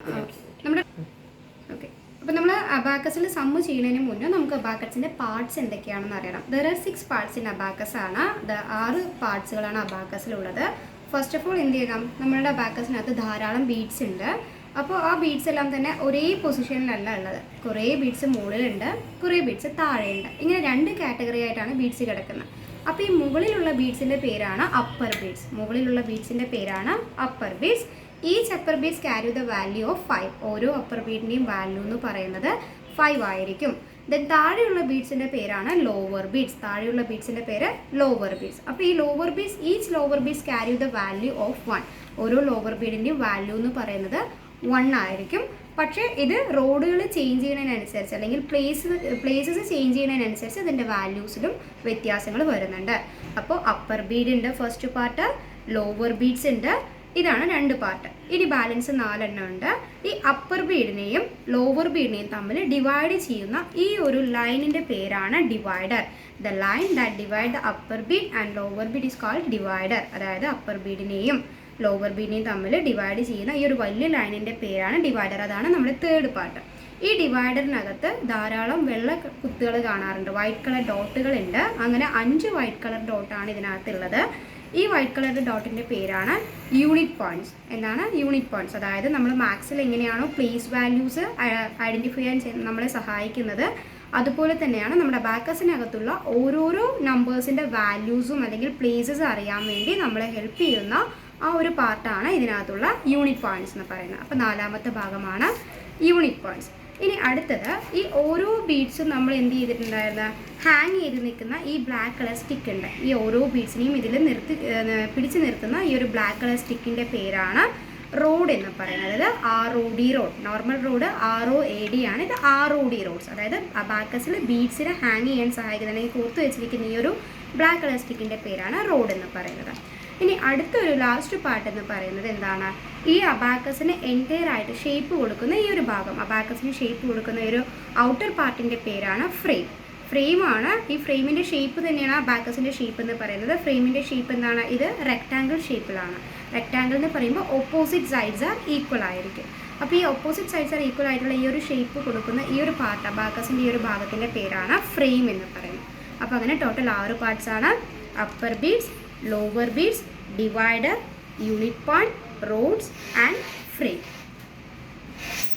നമ്മുടെ ഓക്കെ. അപ്പോൾ നമ്മൾ അബാക്കസിൽ സമ്മ് ചെയ്യുന്നതിന് മുന്നേ നമുക്ക് അബാക്കസിൻ്റെ പാർട്സ് എന്തൊക്കെയാണെന്ന് അറിയണം. There are 6 parts in abacus ആണ്. 6 പാർട്സുകളാണ് അബാക്കസിലുള്ളത്. ഫസ്റ്റ് ഓഫ് ഓൾ എന്ത് ചെയ്യണം, നമ്മളുടെ അബാക്കസിനകത്ത് ധാരാളം ബീഡ്സ് ഉണ്ട്. അപ്പോൾ ആ ബീഡ്സ് എല്ലാം തന്നെ ഒരേ പൊസിഷനിലല്ല ഉള്ളത്. കുറേ ബീഡ്സ് മുകളിലുണ്ട്, കുറേ ബീഡ്സ് താഴെയുണ്ട്. ഇങ്ങനെ 2 കാറ്റഗറി ആയിട്ടാണ് ബീഡ്സ് കിടക്കുന്നത്. അപ്പോൾ ഈ മുകളിലുള്ള ബീഡ്സിൻ്റെ പേരാണ് അപ്പർ ബീഡ്സ്. മുകളിലുള്ള ബീഡ്സിൻ്റെ പേരാണ് upper beads. Each upper beads carry the value of 5. ഓരോ അപ്പർ ബീഡിൻ്റെയും വാല്യൂ എന്ന് പറയുന്നത് 5 ആയിരിക്കും. ദെൻ താഴെയുള്ള ബീഡ്സിൻ്റെ പേരാണ് ലോവർ ബീഡ്സ്. താഴെയുള്ള ബീഡ്സിൻ്റെ പേര് ലോവർ ബീഡ്സ്. അപ്പോൾ ഈ lower beads, each lower beads carry the value of 1. ഓരോ ലോവർ ബീഡിൻ്റെയും വാല്യൂ എന്ന് പറയുന്നത് 1 ആയിരിക്കും. പക്ഷേ ഇത് റോഡുകൾ ചേഞ്ച് ചെയ്യുന്നതിനനുസരിച്ച് അല്ലെങ്കിൽ പ്ലേസസ് ചേഞ്ച് ചെയ്യുന്നതിനനുസരിച്ച് ഇതിൻ്റെ വാല്യൂസിലും വ്യത്യാസങ്ങൾ വരുന്നുണ്ട്. അപ്പോൾ അപ്പർ ബീഡ് ഉണ്ട് ഫസ്റ്റ് പാർട്ട്, ലോവർ ബീഡ്സ് ഉണ്ട്, ഇതാണ് 2 പാർട്ട്. ഇനി ബാലൻസ് 4 എണ്ണം ഉണ്ട്. ഈ അപ്പർ ബീഡിനെയും ലോവർ ബീഡിനെയും തമ്മിൽ ഡിവൈഡ് ചെയ്യുന്ന ഈ ഒരു ലൈനിൻ്റെ പേരാണ് divider. The line that divide the upper bead and lower bead is called divider. അതായത് അപ്പർ ബീഡിനെയും ലോവർ ബീഡിനെയും തമ്മിൽ ഡിവൈഡ് ചെയ്യുന്ന ഈ ഒരു വലിയ ലൈനിൻ്റെ പേരാണ് ഡിവൈഡർ. അതാണ് നമ്മുടെ 3rd പാർട്ട്. ഈ ഡിവൈഡറിനകത്ത് ധാരാളം വെള്ള കുത്തുകൾ കാണാറുണ്ട്, വൈറ്റ് കളർ ഡോട്ടുകളുണ്ട്. അങ്ങനെ 5 വൈറ്റ് കളർ ഡോട്ടാണ് ഇതിനകത്തുള്ളത്. ഈ വൈറ്റ് കളർ ഡോട്ടിൻ്റെ പേരാണ് യൂണിറ്റ് പോയിൻറ്റ്സ്. എന്താണ് യൂണിറ്റ് പോയിൻറ്റ്സ്? അതായത് നമ്മൾ മാത്സിൽ എങ്ങനെയാണോ പ്ലേസ് വാല്യൂസ് ഐഡൻറ്റിഫൈ ചെയ്യാൻ നമ്മളെ സഹായിക്കുന്നത്, അതുപോലെ തന്നെയാണ് നമ്മുടെ അബാക്കസിനകത്തുള്ള ഓരോരോ നമ്പേഴ്സിൻ്റെ വാല്യൂസും അല്ലെങ്കിൽ പ്ലേസസ് അറിയാൻ വേണ്ടി നമ്മളെ ഹെൽപ്പ് ചെയ്യുന്ന ആ ഒരു പാർട്ടാണ് ഇതിനകത്തുള്ള യൂണിറ്റ് പോയിൻറ്റ്സ് എന്ന് പറയുന്നത്. അപ്പോൾ 4ാമത്തെ ഭാഗമാണ് യൂണിറ്റ് പോയിൻറ്റ്സ്. ഇനി അടുത്തത്, ഈ ഓരോ ബീഡ്സും നമ്മൾ എന്ത് ചെയ്തിട്ടുണ്ടായിരുന്ന, ഹാങ് ചെയ്ത് നിൽക്കുന്ന ഈ ബ്ലാക്ക് കളർ സ്റ്റിക്ക് ഉണ്ട്. ഈ ഓരോ ബീഡ്സിനെയും ഇതിൽ പിടിച്ച് നിർത്തുന്ന ഈ ഒരു ബ്ലാക്ക് കളർ സ്റ്റിക്കിൻ്റെ പേരാണ് റോഡ് എന്ന് പറയുന്നത്. അതായത് ROD road. Normal road ROAD ആണ്. ഇത് ROD റോഡ്സ്. അതായത് അബാക്കസിൽ ബീഡ്സിനെ ഹാങ് ചെയ്യാൻ സഹായിക്കുന്ന അല്ലെങ്കിൽ കോർത്ത് വെച്ചിരിക്കുന്ന ഈ ഒരു ബ്ലാക്ക് കളർ സ്റ്റിക്കിൻ്റെ പേരാണ് റോഡ് എന്ന് പറയുന്നത്. ഇനി അടുത്തൊരു ലാസ്റ്റ് പാർട്ട് എന്ന് പറയുന്നത് എന്താണ്, ഈ അബാക്കസിന് എൻറ്റയർ ആയിട്ട് ഷേപ്പ് കൊടുക്കുന്ന ഈ ഒരു ഭാഗം, അബാക്കസിന് ഷേപ്പ് കൊടുക്കുന്ന ഒരു ഔട്ടർ പാർട്ടിൻ്റെ പേരാണ് ഫ്രെയിം. ഫ്രെയിമാണ്. ഈ ഫ്രെയിമിൻ്റെ ഷേപ്പ് തന്നെയാണ് അബാക്കസിൻ്റെ ഷേപ്പ് എന്ന് പറയുന്നത്. ഫ്രെയിമിൻ്റെ ഷേപ്പ് എന്താണ്, ഇത് റെക്റ്റാങ്കിൾ ഷേപ്പിലാണ്. റെക്റ്റാങ്കിൾ എന്ന് പറയുമ്പോൾ ഓപ്പോസിറ്റ് സൈഡ്സ് ആർ ഈക്വൽ ആയിരിക്കും. അപ്പോൾ ഈ ഓപ്പോസിറ്റ് സൈഡ്സ് ആർ ഈക്വൽ ആയിട്ടുള്ള ഈ ഒരു ഷേപ്പ് കൊടുക്കുന്ന ഈ ഒരു പാർട്ട്, അബാക്കസിൻ്റെ ഈ ഒരു ഭാഗത്തിൻ്റെ പേരാണ് ഫ്രെയിം എന്ന് പറയുന്നത്. അപ്പോൾ അങ്ങനെ ടോട്ടൽ 6 പാർട്സ് ആണ്. Upper beads, lower beads, divider, unit point, rods and frame.